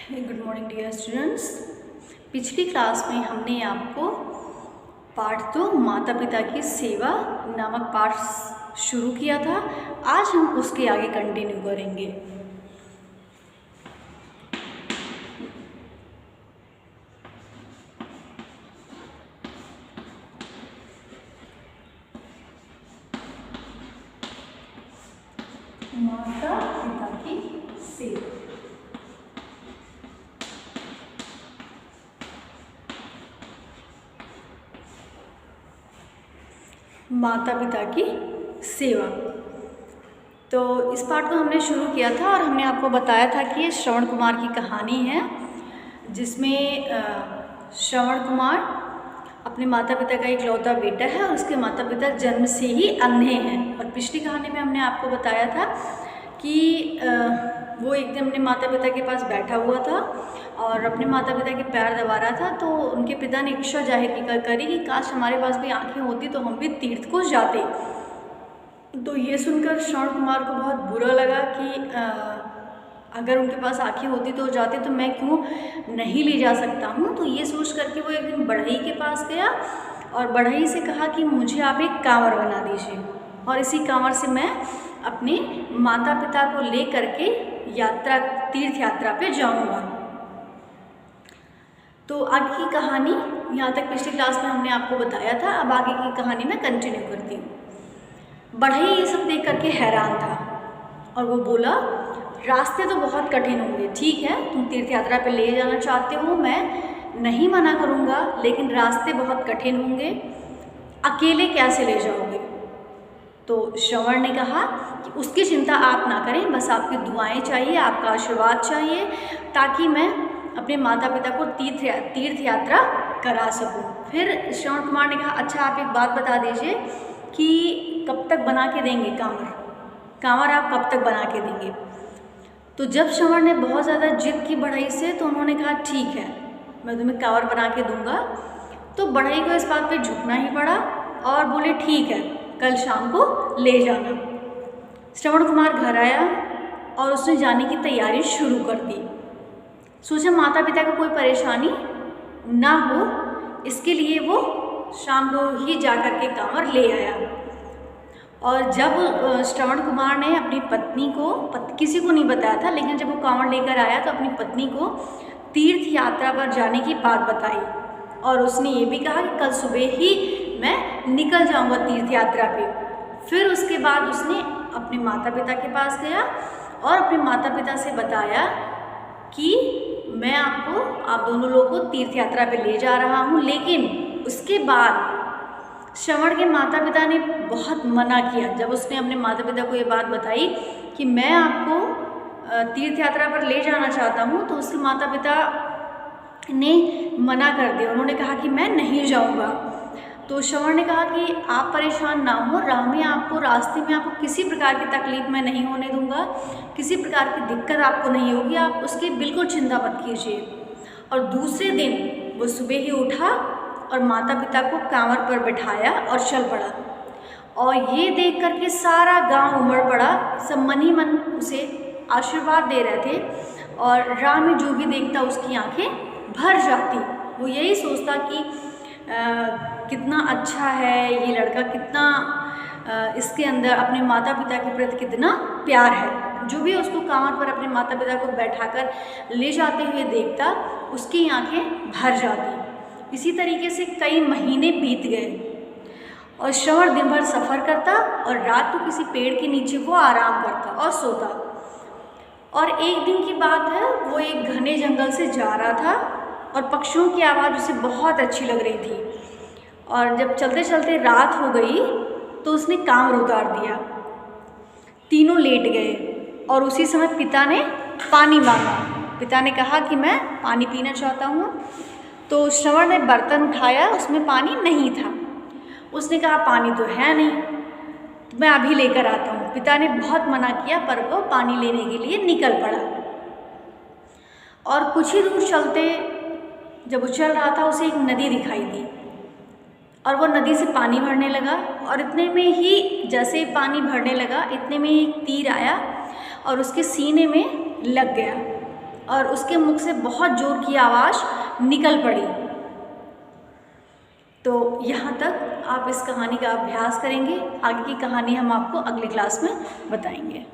Good morning dear students. पिछली class में हमने आपको पाठ 2 माता पिता की सेवा नामक पाठ शुरू किया था। आज हम उसके आगे कंटिन्यू करेंगे। माता पिता की सेवा। माता पिता की सेवा। तो इस पाठ को हमने शुरू किया था और हमने आपको बताया था कि ये श्रवण कुमार की कहानी है, जिसमें श्रवण कुमार अपने माता पिता का इकलौता बेटा है और उसके माता पिता जन्म से ही अंधे हैं। और पिछली कहानी में हमने आपको बताया था कि वो एक दिन अपने माता पिता के पास बैठा हुआ था और अपने माता पिता के पैर दबा रहा था। तो उनके पिता ने इच्छा जाहिर करी कि काश हमारे पास भी आंखें होती तो हम भी तीर्थ को जाते। तो ये सुनकर श्रवण कुमार को बहुत बुरा लगा कि अगर उनके पास आंखें होती तो जाते, तो मैं क्यों नहीं ले जा सकता हूँ। तो ये सोच करके वो एक दिन बढ़ई के पास गया और बढ़ई से कहा कि मुझे आप एक कांवर बना दीजिए और इसी कांवर से मैं अपने माता पिता को ले करके तीर्थ यात्रा पे जाऊंगा। तो आगे की कहानी यहाँ तक पिछली क्लास में हमने आपको बताया था। अब आगे की कहानी मैं कंटिन्यू करती हूँ। बढ़ई ये सब देख करके हैरान था और वो बोला, रास्ते तो बहुत कठिन होंगे, ठीक है तुम तीर्थ यात्रा पे ले जाना चाहते हो, मैं नहीं मना करूँगा, लेकिन रास्ते बहुत कठिन होंगे, अकेले कैसे ले जाओगे। तो श्रवण ने कहा कि उसकी चिंता आप ना करें, बस आपकी दुआएं चाहिए, आपका आशीर्वाद चाहिए, ताकि मैं अपने माता पिता को तीर्थ यात्रा करा सकूं। फिर श्रवण कुमार ने कहा, अच्छा आप एक बात बता दीजिए कि कब तक बना के देंगे कांवर आप कब तक बना के देंगे। तो जब श्रवण ने बहुत ज़्यादा जिद की बढ़ई से, तो उन्होंने कहा ठीक है मैं तुम्हें कांवर बना के दूंगा। तो बढ़ई को इस बात पे झुकना ही पड़ा और बोले ठीक है कल शाम को ले जाना। श्रवण कुमार घर आया और उसने जाने की तैयारी शुरू कर दी। सोचा माता पिता को कोई परेशानी ना हो, इसके लिए वो शाम को ही जा कर के कांवर ले आया। और जब श्रवण कुमार ने अपनी पत्नी को किसी को नहीं बताया था, लेकिन जब वो कांवर लेकर आया तो अपनी पत्नी को तीर्थ यात्रा पर जाने की बात बताई और उसने ये भी कहा कि कल सुबह ही मैं निकल जाऊंगा तीर्थ यात्रा पे। फिर उसके बाद उसने अपने माता पिता के पास गया और अपने माता पिता से बताया कि मैं आप दोनों लोगों को तीर्थ यात्रा पे ले जा रहा हूँ। लेकिन उसके बाद श्रवण के माता पिता ने बहुत मना किया। जब उसने अपने माता पिता को ये बात बताई कि मैं आपको तीर्थ यात्रा पर ले जाना चाहता हूँ, तो उसके माता पिता ने मना कर दिया। उन्होंने कहा कि मैं नहीं जाऊँगा। तो श्रवण ने कहा कि आप परेशान ना हो, रास्ते में आपको किसी प्रकार की तकलीफ मैं नहीं होने दूंगा, किसी प्रकार की दिक्कत आपको नहीं होगी, आप उसकी बिल्कुल चिंता मत कीजिए। और दूसरे दिन वो सुबह ही उठा और माता पिता को कांवर पर बिठाया और चल पड़ा। और ये देख कर के सारा गांव उमड़ पड़ा, सब मन ही मन उसे आशीर्वाद दे रहे थे और राह में जो भी देखता उसकी आंखें भर जाती। वो यही सोचता कि कितना अच्छा है ये लड़का, कितना इसके अंदर अपने माता पिता के प्रति कितना प्यार है। जो भी उसको कांवर पर अपने माता पिता को बैठाकर ले जाते हुए देखता उसकी आंखें भर जाती। इसी तरीके से कई महीने बीत गए और श्रवण दिन भर सफ़र करता और रात को किसी पेड़ के नीचे वो आराम करता और सोता। और एक दिन की बात है, वो एक घने जंगल से जा रहा था और पक्षियों की आवाज़ उसे बहुत अच्छी लग रही थी। और जब चलते चलते रात हो गई तो उसने कांवर उतार दिया। तीनों लेट गए और उसी समय पिता ने पानी मांगा। पिता ने कहा कि मैं पानी पीना चाहता हूँ। तो श्रवण ने बर्तन उठाया, उसमें पानी नहीं था। उसने कहा पानी तो है नहीं, तो मैं अभी लेकर आता हूँ। पिता ने बहुत मना किया पर वो पानी लेने के लिए निकल पड़ा। और कुछ ही दूर चलते जब वो चल रहा था उसे एक नदी दिखाई दी और वो नदी से पानी भरने लगा। और इतने में ही जैसे पानी भरने लगा, इतने में एक तीर आया और उसके सीने में लग गया। और उसके मुख से बहुत जोर की आवाज़ निकल पड़ी। तो यहाँ तक आप इस कहानी का अभ्यास करेंगे, आगे की कहानी हम आपको अगली क्लास में बताएंगे।